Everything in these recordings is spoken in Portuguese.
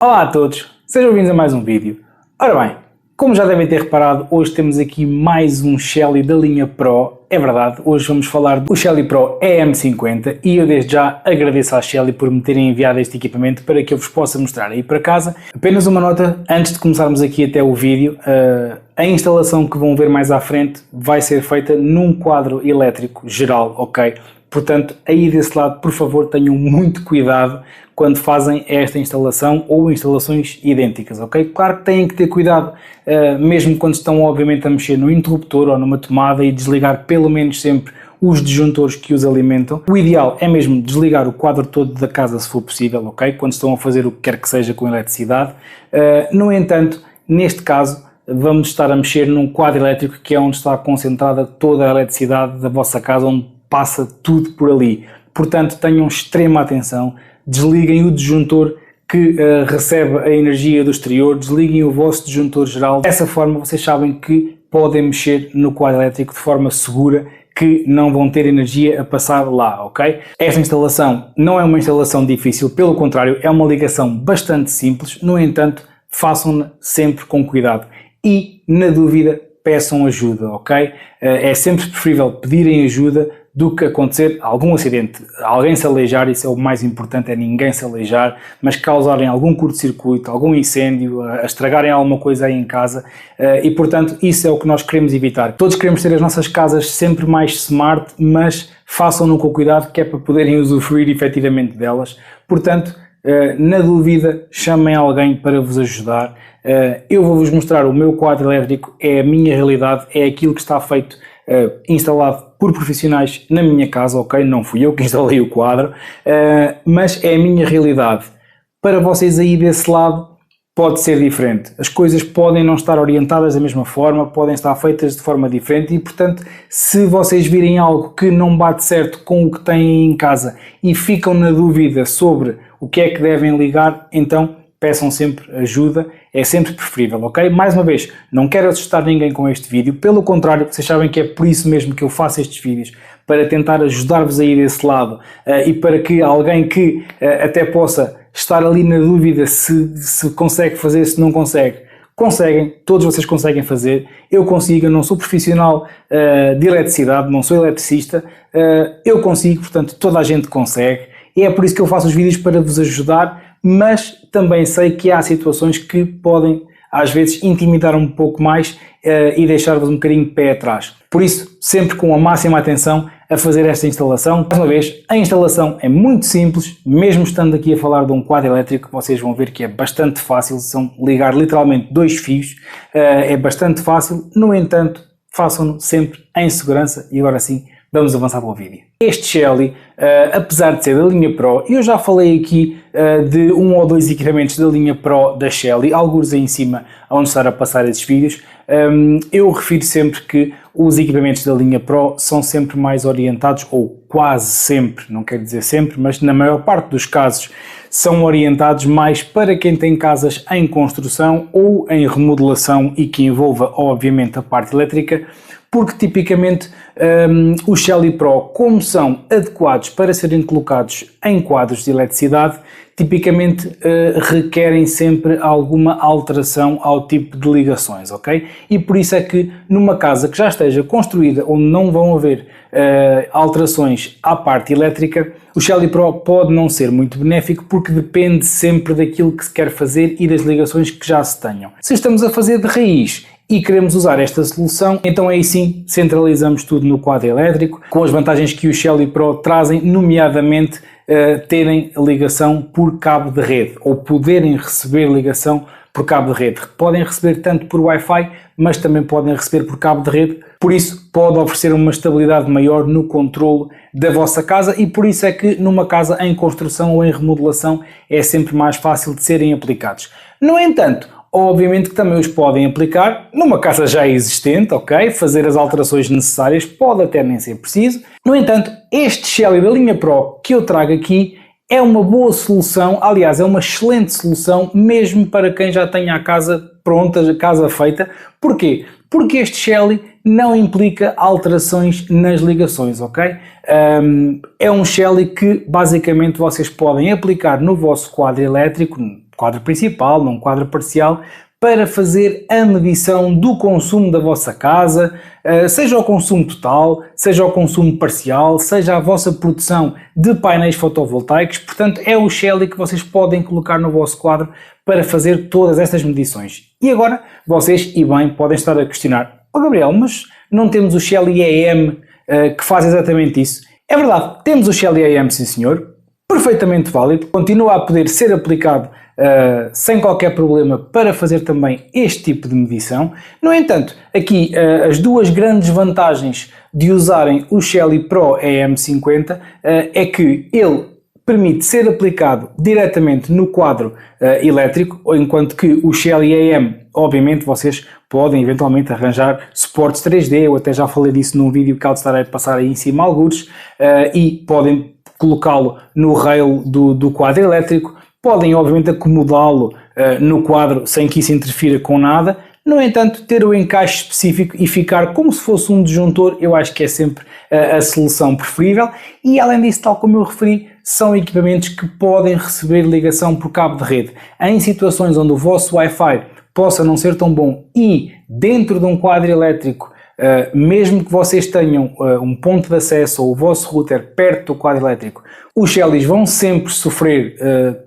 Olá a todos, sejam bem-vindos a mais um vídeo. Ora bem, como já devem ter reparado, hoje temos aqui mais um Shelly da linha Pro. É verdade, hoje vamos falar do Shelly Pro EM50 e eu desde já agradeço à Shelly por me terem enviado este equipamento para que eu vos possa mostrar aí para casa. Apenas uma nota, antes de começarmos aqui até o vídeo, a instalação que vão ver mais à frente vai ser feita num quadro elétrico geral, ok? Portanto, aí desse lado, por favor, tenham muito cuidado quando fazem esta instalação ou instalações idênticas, ok? Claro que têm que ter cuidado, mesmo quando estão obviamente a mexer no interruptor ou numa tomada e desligar pelo menos sempre os disjuntores que os alimentam. O ideal é mesmo desligar o quadro todo da casa se for possível, ok? Quando estão a fazer o que quer que seja com eletricidade. No entanto, neste caso, vamos estar a mexer num quadro elétrico que é onde está concentrada toda a eletricidade da vossa casa, onde passa tudo por ali. Portanto, tenham extrema atenção, desliguem o disjuntor que recebe a energia do exterior, desliguem o vosso disjuntor geral. Dessa forma, vocês sabem que podem mexer no quadro elétrico de forma segura, que não vão ter energia a passar lá, ok? Esta instalação não é uma instalação difícil, pelo contrário, é uma ligação bastante simples. No entanto, façam-na sempre com cuidado e, na dúvida, peçam ajuda, ok? É sempre preferível pedirem ajuda do que acontecer algum acidente, alguém se aleijar. Isso é o mais importante, é ninguém se aleijar, mas causarem algum curto-circuito, algum incêndio, a estragarem alguma coisa aí em casa e, portanto, isso é o que nós queremos evitar. Todos queremos ter as nossas casas sempre mais smart, mas façam-no com cuidado, que é para poderem usufruir efetivamente delas. Portanto, na dúvida, chamem alguém para vos ajudar. Eu vou-vos mostrar o meu quadro elétrico, é a minha realidade, é aquilo que está feito, instalado por profissionais na minha casa, ok? Não fui eu que instalei o quadro, mas é a minha realidade. Para vocês aí desse lado pode ser diferente. As coisas podem não estar orientadas da mesma forma, podem estar feitas de forma diferente e, portanto, se vocês virem algo que não bate certo com o que têm em casa e ficam na dúvida sobre o que é que devem ligar, então peçam sempre ajuda, é sempre preferível, ok? Mais uma vez, não quero assustar ninguém com este vídeo, pelo contrário, vocês sabem que é por isso mesmo que eu faço estes vídeos, para tentar ajudar-vos aí desse lado e para que alguém que até possa estar ali na dúvida se consegue fazer, se não consegue, conseguem, todos vocês conseguem fazer, eu consigo, eu não sou profissional de eletricidade, não sou eletricista, eu consigo, portanto toda a gente consegue, e é por isso que eu faço os vídeos para vos ajudar, mas também sei que há situações que podem às vezes intimidar um pouco mais e deixar-vos um bocadinho de pé atrás. Por isso, sempre com a máxima atenção a fazer esta instalação. Mais uma vez, a instalação é muito simples, mesmo estando aqui a falar de um quadro elétrico, vocês vão ver que é bastante fácil, são ligar literalmente dois fios, é bastante fácil, no entanto, façam-no sempre em segurança e agora sim, vamos avançar para o vídeo. Este Shelly, apesar de ser da linha Pro, eu já falei aqui de um ou dois equipamentos da linha Pro da Shelly, alguns aí em cima onde estar a passar esses vídeos. Eu refiro sempre que os equipamentos da linha Pro são sempre mais orientados, ou quase sempre, não quero dizer sempre, mas na maior parte dos casos são orientados mais para quem tem casas em construção ou em remodelação e que envolva obviamente a parte elétrica, porque tipicamente os Shelly Pro, como são adequados para serem colocados em quadros de eletricidade, tipicamente requerem sempre alguma alteração ao tipo de ligações, ok? E por isso é que numa casa que já esteja construída, onde não vão haver alterações à parte elétrica, o Shelly Pro pode não ser muito benéfico porque depende sempre daquilo que se quer fazer e das ligações que já se tenham. Se estamos a fazer de raiz e queremos usar esta solução, então aí sim centralizamos tudo no quadro elétrico, com as vantagens que o Shelly Pro trazem, nomeadamente terem ligação por cabo de rede, ou poderem receber ligação por cabo de rede. Podem receber tanto por Wi-Fi, mas também podem receber por cabo de rede, por isso pode oferecer uma estabilidade maior no controle da vossa casa e por isso é que numa casa em construção ou em remodelação é sempre mais fácil de serem aplicados. No entanto, obviamente que também os podem aplicar numa casa já existente, ok? Fazer as alterações necessárias, pode até nem ser preciso. No entanto, este Shelly da linha Pro que eu trago aqui é uma boa solução, aliás, é uma excelente solução mesmo para quem já tenha a casa pronta, a casa feita. Porquê? Porque este Shelly não implica alterações nas ligações, ok? É um Shelly que basicamente vocês podem aplicar no vosso quadro elétrico, quadro principal, num quadro parcial, para fazer a medição do consumo da vossa casa, seja o consumo total, seja o consumo parcial, seja a vossa produção de painéis fotovoltaicos. Portanto, é o Shelly que vocês podem colocar no vosso quadro para fazer todas estas medições. E agora, vocês, e bem, podem estar a questionar: "Oh Gabriel, mas não temos o Shelly AM que faz exatamente isso?" É verdade, temos o Shelly AM, sim senhor, perfeitamente válido, continua a poder ser aplicado sem qualquer problema para fazer também este tipo de medição. No entanto, aqui as duas grandes vantagens de usarem o Shelly Pro AM50 é que ele permite ser aplicado diretamente no quadro elétrico, enquanto que o Shelly AM, obviamente, vocês podem eventualmente arranjar suportes 3D, eu até já falei disso num vídeo que há de estar a passar aí em cima algures, e podem colocá-lo no rail do quadro elétrico, podem obviamente acomodá-lo no quadro sem que isso interfira com nada. No entanto, ter o encaixe específico e ficar como se fosse um disjuntor, eu acho que é sempre a solução preferível. E além disso, tal como eu referi, são equipamentos que podem receber ligação por cabo de rede. Em situações onde o vosso Wi-Fi possa não ser tão bom e dentro de um quadro elétrico, mesmo que vocês tenham um ponto de acesso ou o vosso router perto do quadro elétrico, os Shellys vão sempre sofrer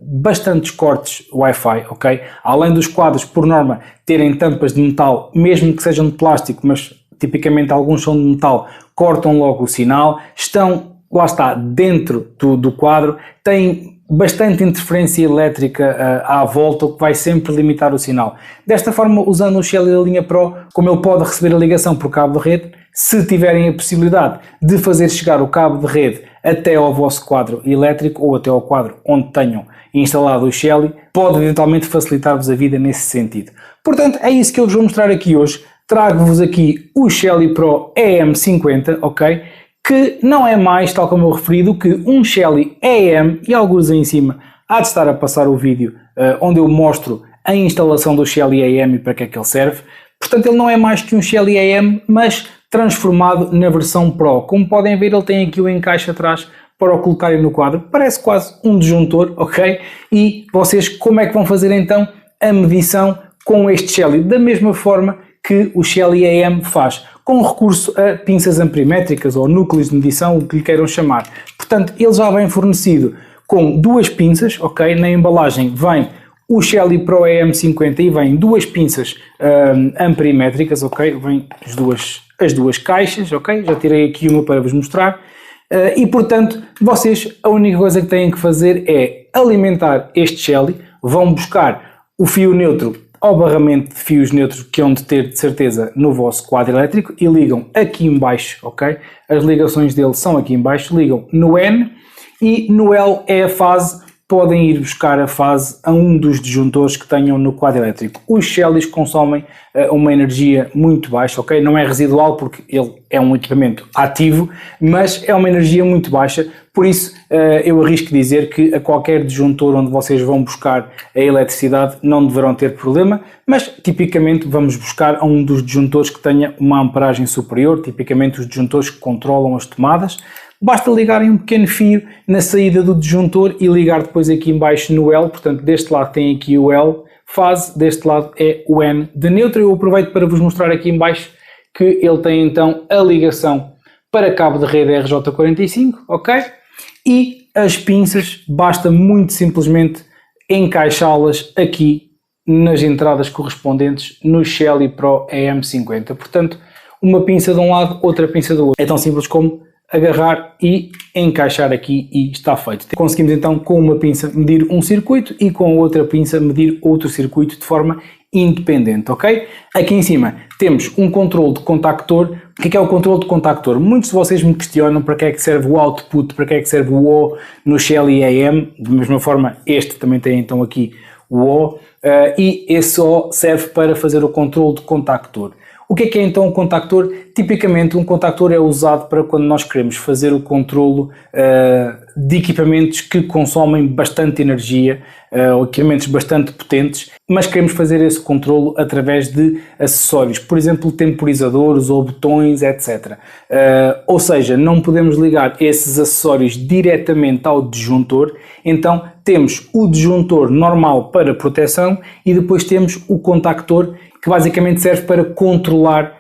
bastantes cortes Wi-Fi, ok? Além dos quadros, por norma, terem tampas de metal, mesmo que sejam de plástico, mas tipicamente alguns são de metal, cortam logo o sinal, estão, lá está, dentro do quadro, têm bastante interferência elétrica à volta, o que vai sempre limitar o sinal. Desta forma, usando o Shelly da linha Pro, como ele pode receber a ligação por cabo de rede, se tiverem a possibilidade de fazer chegar o cabo de rede até ao vosso quadro elétrico ou até ao quadro onde tenham instalado o Shelly, pode eventualmente facilitar-vos a vida nesse sentido. Portanto, é isso que eu vos vou mostrar aqui hoje. Trago-vos aqui o Shelly Pro AM50, ok? Que não é mais, tal como eu referi, do que um Shelly AM, e alguns aí em cima há de estar a passar o vídeo onde eu mostro a instalação do Shelly AM e para que é que ele serve. Portanto, ele não é mais que um Shelly AM, mas transformado na versão Pro. Como podem ver, ele tem aqui o encaixe atrás para o colocarem no quadro. Parece quase um disjuntor, ok? E vocês como é que vão fazer então a medição com este Shelly? Da mesma forma que o Shelly AM faz, com recurso a pinças amprimétricas ou núcleos de medição, o que lhe queiram chamar. Portanto, ele já vem fornecido com duas pinças, ok? Na embalagem vem o Shelly Pro AM50 e vem duas pinças amprimétricas, ok? Vem as duas caixas, ok? Já tirei aqui uma para vos mostrar. E portanto, vocês a única coisa que têm que fazer é alimentar este Shelly, vão buscar o fio neutro ao barramento de fios neutros que hão de ter de certeza no vosso quadro elétrico e ligam aqui em baixo, ok? As ligações dele são aqui em baixo, ligam no N e no L é a fase, podem ir buscar a fase a um dos disjuntores que tenham no quadro elétrico. Os Shellys consomem uma energia muito baixa, ok? Não é residual porque ele é um equipamento ativo, mas é uma energia muito baixa, por isso eu arrisco dizer que a qualquer disjuntor onde vocês vão buscar a eletricidade não deverão ter problema, mas tipicamente vamos buscar a um dos disjuntores que tenha uma amperagem superior, tipicamente os disjuntores que controlam as tomadas. Basta ligarem um pequeno fio na saída do disjuntor e ligar depois aqui em baixo no L, portanto deste lado tem aqui o L, fase, deste lado é o N de neutro. Eu aproveito para vos mostrar aqui em baixo que ele tem então a ligação para cabo de rede RJ45, ok? E as pinças, basta muito simplesmente encaixá-las aqui nas entradas correspondentes no Shelly Pro AM50. Portanto, uma pinça de um lado, outra pinça do outro. É tão simples como agarrar e encaixar aqui e está feito. Conseguimos então com uma pinça medir um circuito e com a outra pinça medir outro circuito de forma independente, ok? Aqui em cima temos um controle de contactor. O que é o controle de contactor? Muitos de vocês me questionam para que é que serve o output, para que é que serve o O no Shelly AM. Da mesma forma este também tem então aqui o O e esse O serve para fazer o controle de contactor. O que é então um contactor? Tipicamente um contactor é usado para quando nós queremos fazer o controlo de equipamentos que consomem bastante energia, ou equipamentos bastante potentes, mas queremos fazer esse controlo através de acessórios, por exemplo temporizadores ou botões, etc. Ou seja, não podemos ligar esses acessórios diretamente ao disjuntor, então temos o disjuntor normal para proteção e depois temos o contactor que basicamente serve para controlar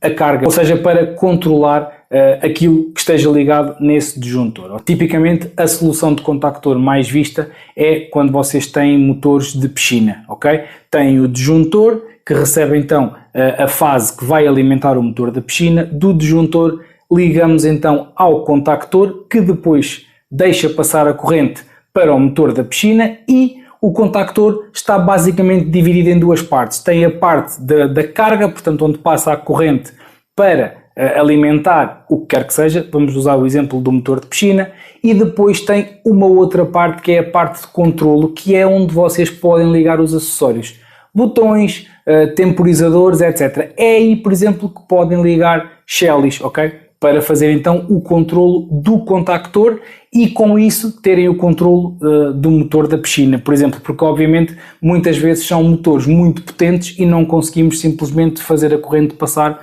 a carga, ou seja, para controlar aquilo que esteja ligado nesse disjuntor. Tipicamente a solução de contactor mais vista é quando vocês têm motores de piscina, ok? Tem o disjuntor que recebe então a fase que vai alimentar o motor da piscina, do disjuntor ligamos então ao contactor que depois deixa passar a corrente para o motor da piscina e o contactor está basicamente dividido em duas partes. Tem a parte da carga, portanto onde passa a corrente para alimentar o que quer que seja, vamos usar o exemplo do motor de piscina, e depois tem uma outra parte que é a parte de controlo, que é onde vocês podem ligar os acessórios, botões, temporizadores, etc. É aí, por exemplo, que podem ligar Shellys, ok? Para fazer então o controlo do contactor e com isso terem o controlo do motor da piscina, por exemplo, porque obviamente muitas vezes são motores muito potentes e não conseguimos simplesmente fazer a corrente passar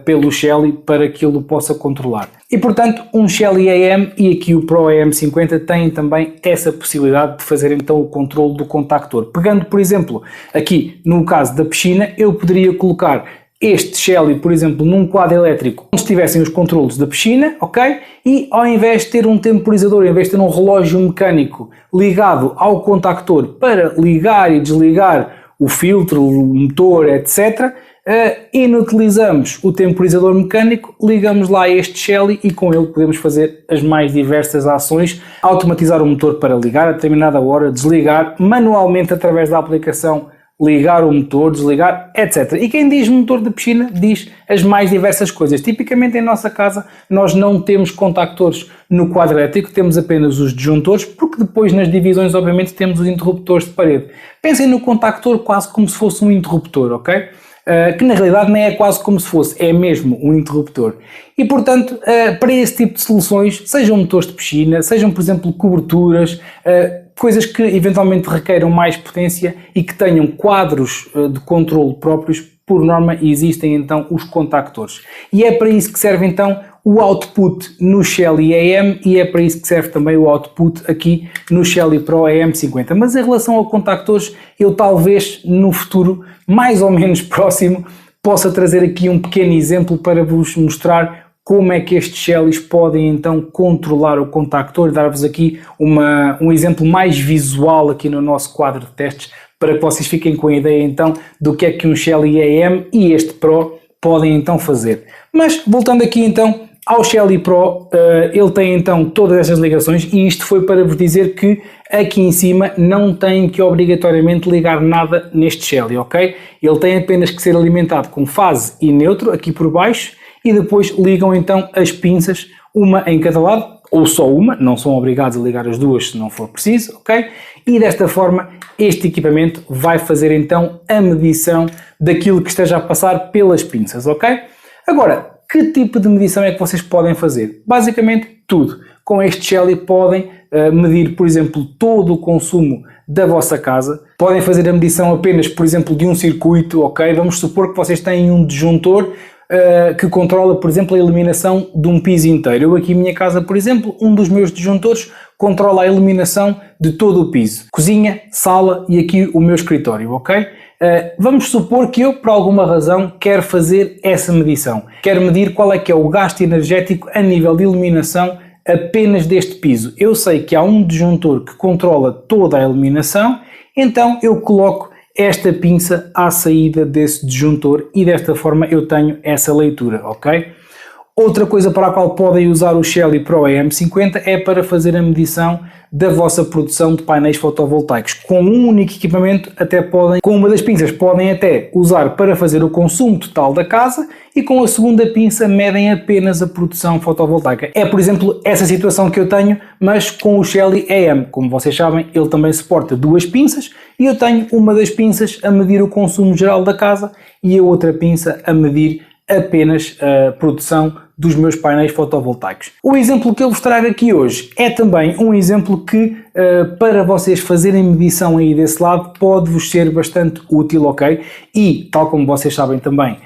pelo Shelly para que ele o possa controlar. E portanto um Shelly AM e aqui o Pro AM50 têm também essa possibilidade de fazer então o controlo do contactor. Pegando por exemplo aqui no caso da piscina, eu poderia colocar este Shelly, por exemplo, num quadro elétrico onde estivessem os controlos da piscina, ok? E ao invés de ter um temporizador, em vez de ter um relógio mecânico ligado ao contactor para ligar e desligar o filtro, o motor, etc., inutilizamos o temporizador mecânico, ligamos lá este Shelly e com ele podemos fazer as mais diversas ações, automatizar o motor para ligar a determinada hora, desligar manualmente através da aplicação, ligar o motor, desligar, etc. E quem diz motor de piscina diz as mais diversas coisas. Tipicamente em nossa casa nós não temos contactores no quadro elétrico, temos apenas os disjuntores, porque depois nas divisões obviamente temos os interruptores de parede. Pensem no contactor quase como se fosse um interruptor, ok? Que na realidade não é quase como se fosse, é mesmo um interruptor. E portanto, para esse tipo de soluções, sejam motores de piscina, sejam por exemplo coberturas, coisas que eventualmente requeiram mais potência e que tenham quadros de controle próprios, por norma existem então os contactores. E é para isso que serve então o output no Shelly AM e é para isso que serve também o output aqui no Shelly Pro AM50. Mas em relação a contactores, eu talvez no futuro, mais ou menos próximo, possa trazer aqui um pequeno exemplo para vos mostrar como é que estes Shellys podem então controlar o contactor, dar-vos aqui um exemplo mais visual aqui no nosso quadro de testes, para que vocês fiquem com a ideia então do que é que um Shelly AM e este Pro podem então fazer. Mas voltando aqui então ao Shelly Pro, ele tem então todas estas ligações e isto foi para vos dizer que aqui em cima não tem que obrigatoriamente ligar nada neste Shelly, ok? Ele tem apenas que ser alimentado com fase e neutro aqui por baixo e depois ligam então as pinças, uma em cada lado, ou só uma, não são obrigados a ligar as duas se não for preciso, ok? E desta forma este equipamento vai fazer então a medição daquilo que esteja a passar pelas pinças, ok? Agora, que tipo de medição é que vocês podem fazer? Basicamente tudo. Com este Shelly podem medir, por exemplo, todo o consumo da vossa casa. Podem fazer a medição apenas, por exemplo, de um circuito, ok? Vamos supor que vocês têm um disjuntor que controla, por exemplo, a iluminação de um piso inteiro. Eu aqui em minha casa, por exemplo, um dos meus disjuntores controla a iluminação de todo o piso. Cozinha, sala e aqui o meu escritório, ok? Vamos supor que eu, por alguma razão, quero fazer essa medição. Quero medir qual é que é o gasto energético a nível de iluminação apenas deste piso. Eu sei que há um disjuntor que controla toda a iluminação, então eu coloco esta pinça à saída desse disjuntor e desta forma eu tenho essa leitura, ok? Outra coisa para a qual podem usar o Shelly Pro AM50 é para fazer a medição da vossa produção de painéis fotovoltaicos. Com um único equipamento, até podem, com uma das pinças, podem até usar para fazer o consumo total da casa e com a segunda pinça medem apenas a produção fotovoltaica. É, por exemplo, essa situação que eu tenho, mas com o Shelly AM. Como vocês sabem, ele também suporta duas pinças e eu tenho uma das pinças a medir o consumo geral da casa e a outra pinça a medir apenas a produção dos meus painéis fotovoltaicos. O exemplo que eu vos trago aqui hoje é também um exemplo que para vocês fazerem medição aí desse lado pode-vos ser bastante útil, ok? E tal como vocês sabem também,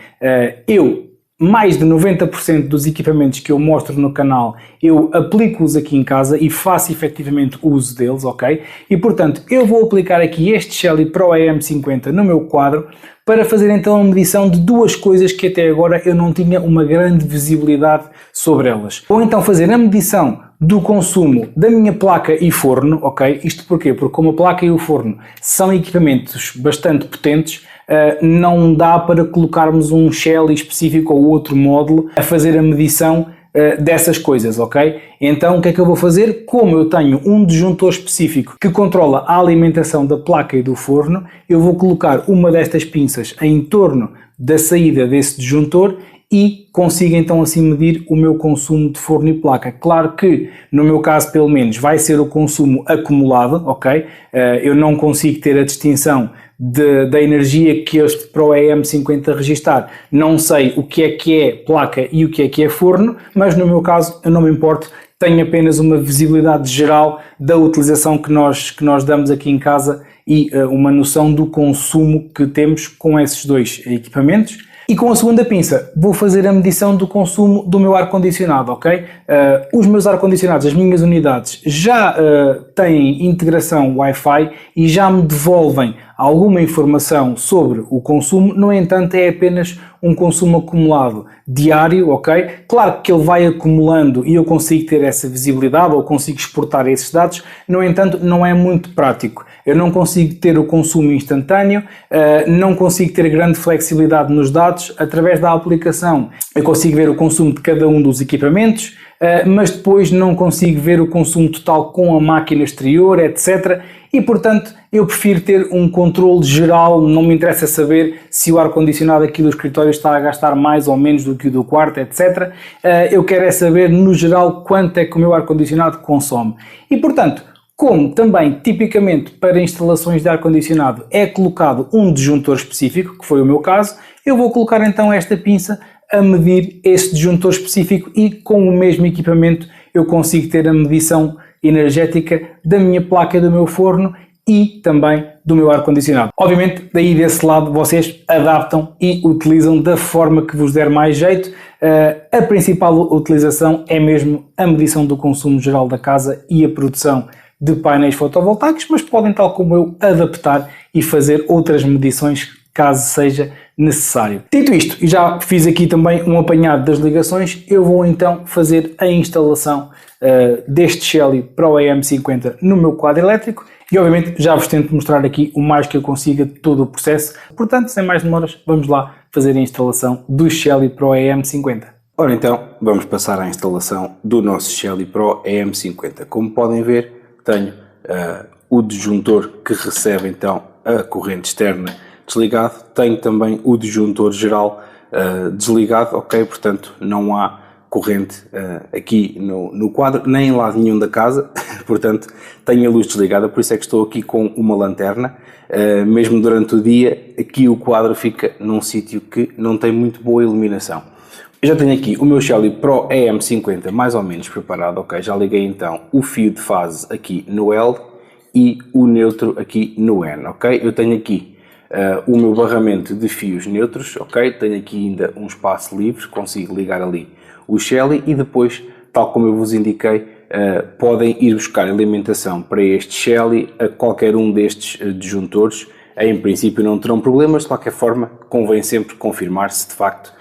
eu mais de 90% dos equipamentos que eu mostro no canal, eu aplico-os aqui em casa e faço efetivamente uso deles, ok? E portanto, eu vou aplicar aqui este Shelly Pro EM50 no meu quadro para fazer então a medição de duas coisas que até agora eu não tinha uma grande visibilidade sobre elas. Vou então fazer a medição do consumo da minha placa e forno, ok? Isto porquê? Porque como a placa e o forno são equipamentos bastante potentes, não dá para colocarmos um Shelly específico ou outro módulo a fazer a medição dessas coisas, ok? Então o que é que eu vou fazer? Como eu tenho um disjuntor específico que controla a alimentação da placa e do forno, eu vou colocar uma destas pinças em torno da saída desse disjuntor e consigo então assim medir o meu consumo de forno e placa. Claro que no meu caso pelo menos vai ser o consumo acumulado, ok? Eu não consigo ter a distinção da energia que este Pro EM50 registar. Não sei o que é placa e o que é forno, mas no meu caso eu não me importo, tenho apenas uma visibilidade geral da utilização que nós damos aqui em casa e uma noção do consumo que temos com esses dois equipamentos. E com a segunda pinça vou fazer a medição do consumo do meu ar-condicionado, ok? Os meus ar-condicionados, as minhas unidades, já têm integração Wi-Fi e já me devolvem alguma informação sobre o consumo, no entanto é apenas um consumo acumulado diário, ok? Claro que ele vai acumulando e eu consigo ter essa visibilidade ou consigo exportar esses dados, no entanto não é muito prático. Eu não consigo ter o consumo instantâneo, não consigo ter grande flexibilidade nos dados. Através da aplicação eu consigo ver o consumo de cada um dos equipamentos, mas depois não consigo ver o consumo total com a máquina exterior, etc. E portanto eu prefiro ter um controle geral, não me interessa saber se o ar-condicionado aqui do escritório está a gastar mais ou menos do que o do quarto, etc. Eu quero é saber no geral quanto é que o meu ar-condicionado consome. E portanto, como também tipicamente para instalações de ar-condicionado é colocado um disjuntor específico, que foi o meu caso, eu vou colocar então esta pinça a medir esse disjuntor específico e com o mesmo equipamento eu consigo ter a medição energética da minha placa, do meu forno e também do meu ar-condicionado. Obviamente, daí desse lado vocês adaptam e utilizam da forma que vos der mais jeito. A principal utilização é mesmo a medição do consumo geral da casa e a produção de painéis fotovoltaicos, mas podem, tal como eu, adaptar e fazer outras medições caso seja necessário. Dito isto, e já fiz aqui também um apanhado das ligações, eu vou então fazer a instalação deste Shelly Pro EM50 no meu quadro elétrico e obviamente já vos tento mostrar aqui o mais que eu consiga de todo o processo. Portanto, sem mais demoras, vamos lá fazer a instalação do Shelly Pro EM50. Ora então, vamos passar à instalação do nosso Shelly Pro EM50. Como podem ver, tenho o disjuntor que recebe então a corrente externa desligado, tenho também o disjuntor geral desligado, ok? Portanto não há corrente aqui no quadro, nem em lado nenhum da casa, portanto tenho a luz desligada, por isso é que estou aqui com uma lanterna. Mesmo durante o dia, aqui o quadro fica num sítio que não tem muito boa iluminação. Eu já tenho aqui o meu Shelly Pro EM50 mais ou menos preparado, ok? Já liguei então o fio de fase aqui no L e o neutro aqui no N, ok? Eu tenho aqui o meu barramento de fios neutros, ok? Tenho aqui ainda um espaço livre, consigo ligar ali o Shelly e depois, tal como eu vos indiquei, podem ir buscar alimentação para este Shelly a qualquer um destes disjuntores. Em princípio não terão problemas, de qualquer forma convém sempre confirmar se de facto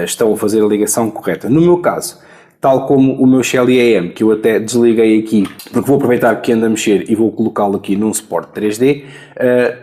estão a fazer a ligação correta. No meu caso, tal como o meu Shelly AM, que eu até desliguei aqui, porque vou aproveitar que ando a mexer e vou colocá-lo aqui num suporte 3D,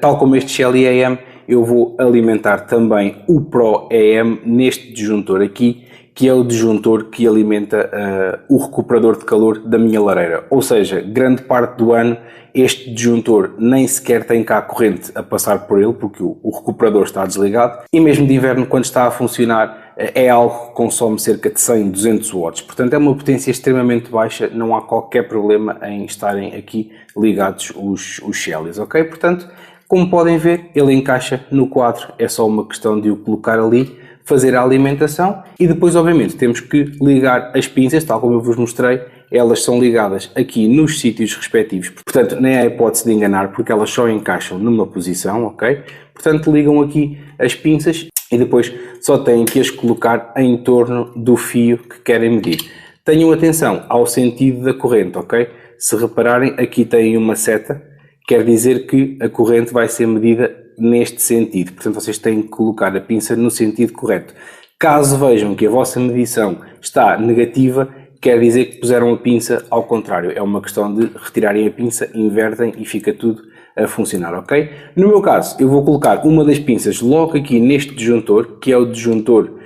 tal como este Shelly AM, eu vou alimentar também o Pro AM neste disjuntor aqui, que é o disjuntor que alimenta o recuperador de calor da minha lareira. Ou seja, grande parte do ano este disjuntor nem sequer tem cá a corrente a passar por ele, porque o recuperador está desligado, e mesmo de inverno, quando está a funcionar, é algo que consome cerca de 100, 200 watts. Portanto, é uma potência extremamente baixa, não há qualquer problema em estarem aqui ligados os Shellys, ok? Portanto, como podem ver, ele encaixa no quadro, é só uma questão de o colocar ali, fazer a alimentação e depois, obviamente, temos que ligar as pinças, tal como eu vos mostrei, elas são ligadas aqui nos sítios respectivos. Portanto, nem há hipótese de enganar, porque elas só encaixam numa posição, ok? Portanto, ligam aqui as pinças e depois só têm que as colocar em torno do fio que querem medir. Tenham atenção ao sentido da corrente, ok? Se repararem, aqui têm uma seta, quer dizer que a corrente vai ser medida neste sentido. Portanto, vocês têm que colocar a pinça no sentido correto. Caso vejam que a vossa medição está negativa, quer dizer que puseram a pinça ao contrário. É uma questão de retirarem a pinça, invertem e fica tudo a funcionar, ok? No meu caso, eu vou colocar uma das pinças logo aqui neste disjuntor, que é o disjuntor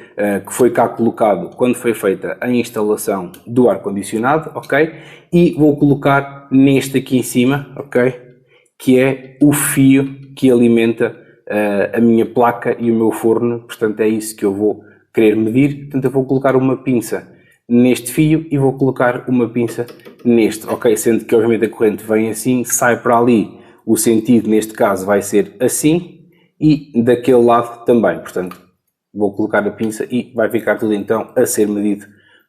que foi cá colocado quando foi feita a instalação do ar-condicionado, ok? E vou colocar neste aqui em cima, ok? Que é o fio que alimenta a minha placa e o meu forno, portanto é isso que eu vou querer medir. Portanto eu vou colocar uma pinça neste fio e vou colocar uma pinça neste, ok? Sendo que obviamente a corrente vem assim, sai para ali, o sentido neste caso vai ser assim e daquele lado também, portanto vou colocar a pinça e vai ficar tudo então a ser medido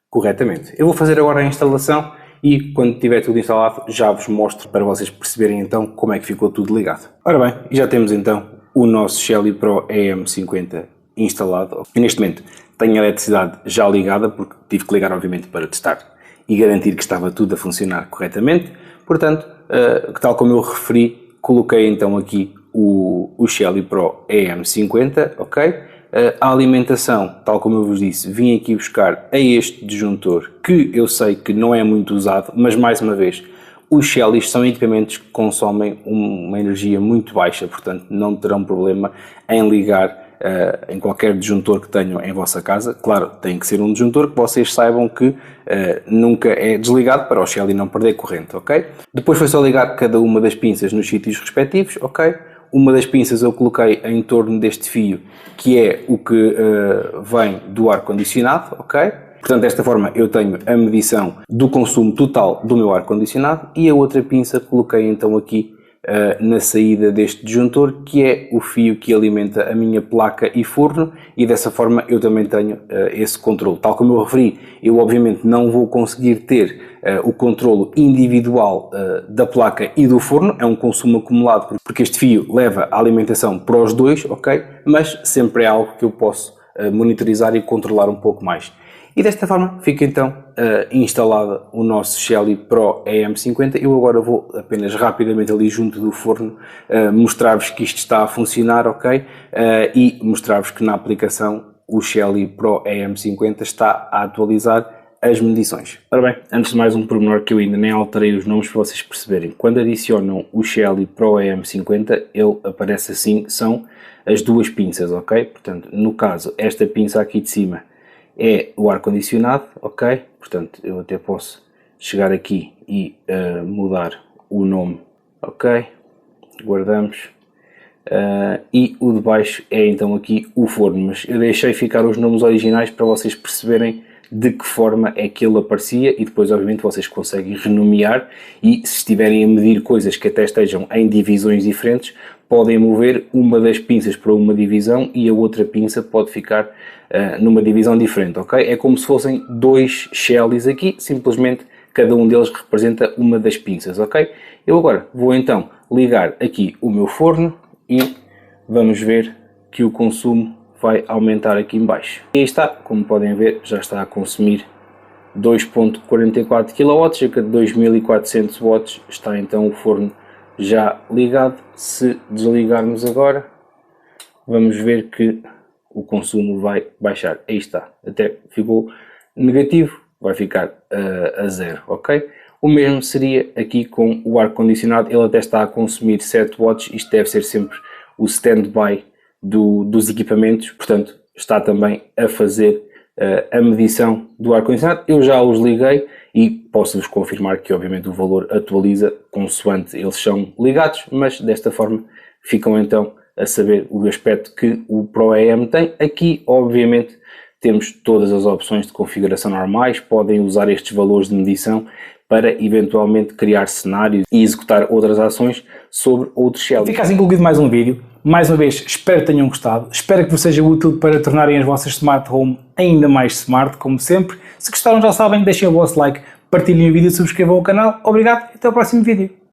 corretamente. Eu vou fazer agora a instalação e quando tiver tudo instalado já vos mostro para vocês perceberem então como é que ficou tudo ligado. Ora bem, já temos então o nosso Shelly Pro EM50 instalado. E neste momento tenho a eletricidade já ligada porque tive que ligar obviamente para testar e garantir que estava tudo a funcionar corretamente. Portanto, tal como eu referi, coloquei então aqui o Shelly Pro EM50, ok? A alimentação, tal como eu vos disse, vim aqui buscar a este disjuntor que eu sei que não é muito usado, mas mais uma vez, os Shellys são equipamentos que consomem uma energia muito baixa, portanto não terão problema em ligar em qualquer disjuntor que tenham em vossa casa. Claro, tem que ser um disjuntor que vocês saibam que nunca é desligado para o Shelly não perder corrente, ok? Depois foi só ligar cada uma das pinças nos sítios respectivos, ok? Uma das pinças eu coloquei em torno deste fio, que é o que vem do ar-condicionado, ok? Portanto, desta forma eu tenho a medição do consumo total do meu ar-condicionado e a outra pinça coloquei então aqui na saída deste disjuntor, que é o fio que alimenta a minha placa e forno, e dessa forma eu também tenho esse controle. Tal como eu referi, eu obviamente não vou conseguir ter o controlo individual da placa e do forno, é um consumo acumulado, porque este fio leva a alimentação para os dois, ok? Mas sempre é algo que eu posso monitorizar e controlar um pouco mais. E desta forma fica então instalada o nosso Shelly Pro EM50. Eu agora vou apenas rapidamente ali junto do forno mostrar-vos que isto está a funcionar, ok? E mostrar-vos que na aplicação o Shelly Pro EM50 está a atualizar as medições. Ora bem, antes de mais um pormenor que eu ainda nem alterei os nomes para vocês perceberem. Quando adicionam o Shelly Pro EM50, ele aparece assim, são as duas pinças, ok? Portanto, no caso, esta pinça aqui de cima é o ar-condicionado, ok? Portanto, eu até posso chegar aqui e mudar o nome, ok? Guardamos. E o de baixo é então aqui o forno, mas eu deixei ficar os nomes originais para vocês perceberem de que forma é que ele aparecia e depois obviamente vocês conseguem renomear e se estiverem a medir coisas que até estejam em divisões diferentes, podem mover uma das pinças para uma divisão e a outra pinça pode ficar numa divisão diferente, ok? É como se fossem dois Shellys aqui, simplesmente cada um deles representa uma das pinças, ok? Eu agora vou então ligar aqui o meu forno e vamos ver que o consumo vai aumentar aqui em baixo. E aí está, como podem ver, já está a consumir 2.44 kW, cerca de 2400 watts, está então o forno já ligado. Se desligarmos agora, vamos ver que o consumo vai baixar. Aí está, até ficou negativo, vai ficar a zero, ok? O mesmo seria aqui com o ar-condicionado, ele até está a consumir 7 watts, isto deve ser sempre o standby dos equipamentos, portanto está também a fazer a medição do ar-condicionado. Eu já os liguei e posso-vos confirmar que obviamente o valor atualiza consoante eles são ligados, mas desta forma ficam então a saber o aspecto que o Pro EM tem. Aqui obviamente temos todas as opções de configuração normais, podem usar estes valores de medição para eventualmente criar cenários e executar outras ações sobre outros Shelly. Fica assim concluído mais um vídeo. Mais uma vez, espero que tenham gostado. Espero que vos seja útil para tornarem as vossas Smart Home ainda mais smart, como sempre. Se gostaram, já sabem, deixem o vosso like, partilhem o vídeo, subscrevam o canal. Obrigado e até o próximo vídeo.